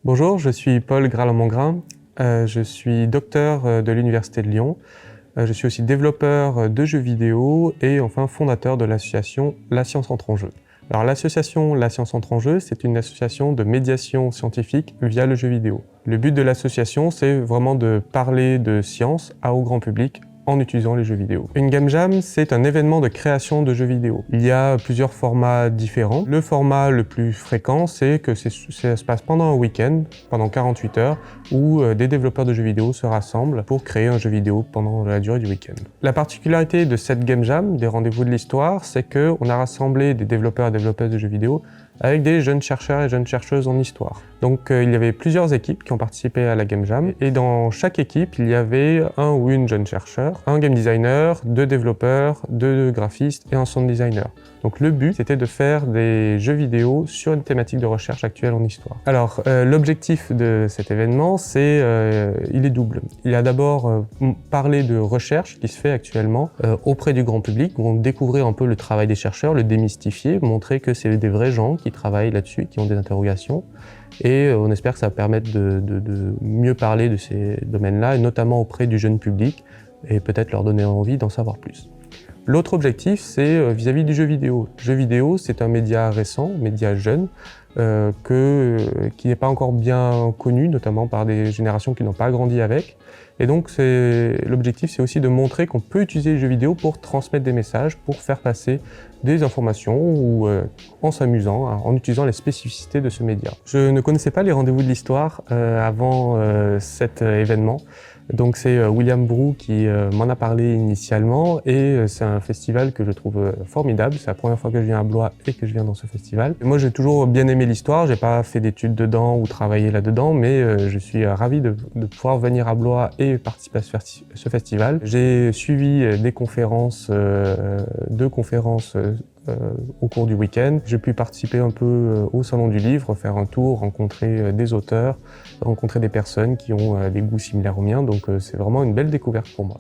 Bonjour, je suis Paul Gralin-Mongrain, je suis docteur de l'Université de Lyon. Je suis aussi développeur de jeux vidéo et enfin fondateur de l'association La Science entre en jeu. Alors l'association La Science entre en jeu, c'est une association de médiation scientifique via le jeu vidéo. Le but de l'association, c'est vraiment de parler de science au grand public en utilisant les jeux vidéo. Une Game Jam, c'est un événement de création de jeux vidéo. Il y a plusieurs formats différents. Le format le plus fréquent, c'est que ça se passe pendant un week-end, pendant 48 heures, où des développeurs de jeux vidéo se rassemblent pour créer un jeu vidéo pendant la durée du week-end. La particularité de cette Game Jam, des rendez-vous de l'histoire, c'est qu'on a rassemblé des développeurs et développeuses de jeux vidéo avec des jeunes chercheurs et jeunes chercheuses en histoire. Donc il y avait plusieurs équipes qui ont participé à la Game Jam, et dans chaque équipe, il y avait un ou une jeune chercheur, un game designer, deux développeurs, deux graphistes et un sound designer. Donc le but, c'était de faire des jeux vidéo sur une thématique de recherche actuelle en histoire. Alors l'objectif de cet événement, il est double. Il y a d'abord parler de recherche qui se fait actuellement auprès du grand public, où on découvrir un peu le travail des chercheurs, le démystifier, montrer que c'est des vrais gens qui travaillent là-dessus, qui ont des interrogations. Et on espère que ça va permettre de mieux parler de ces domaines-là, et notamment auprès du jeune public, et peut-être leur donner envie d'en savoir plus. L'autre objectif, c'est vis-à-vis du jeu vidéo. Le jeu vidéo, c'est un média récent, média jeune, qui n'est pas encore bien connu, notamment par des générations qui n'ont pas grandi avec. Et donc l'objectif, c'est aussi de montrer qu'on peut utiliser les jeux vidéo pour transmettre des messages, pour faire passer des informations ou en s'amusant, en utilisant les spécificités de ce média. Je ne connaissais pas les rendez-vous de l'histoire avant cet événement. Donc c'est William Brou qui m'en a parlé initialement, et c'est un festival que je trouve formidable. C'est la première fois que je viens à Blois et que je viens dans ce festival. Moi j'ai toujours bien aimé l'histoire, j'ai pas fait d'études dedans ou travaillé là-dedans, mais je suis ravi de pouvoir venir à Blois et participer à ce festival. J'ai suivi des conférences, deux conférences au cours du week-end. J'ai pu participer un peu au Salon du Livre, faire un tour, rencontrer des auteurs, rencontrer des personnes qui ont des goûts similaires aux miens, donc c'est vraiment une belle découverte pour moi.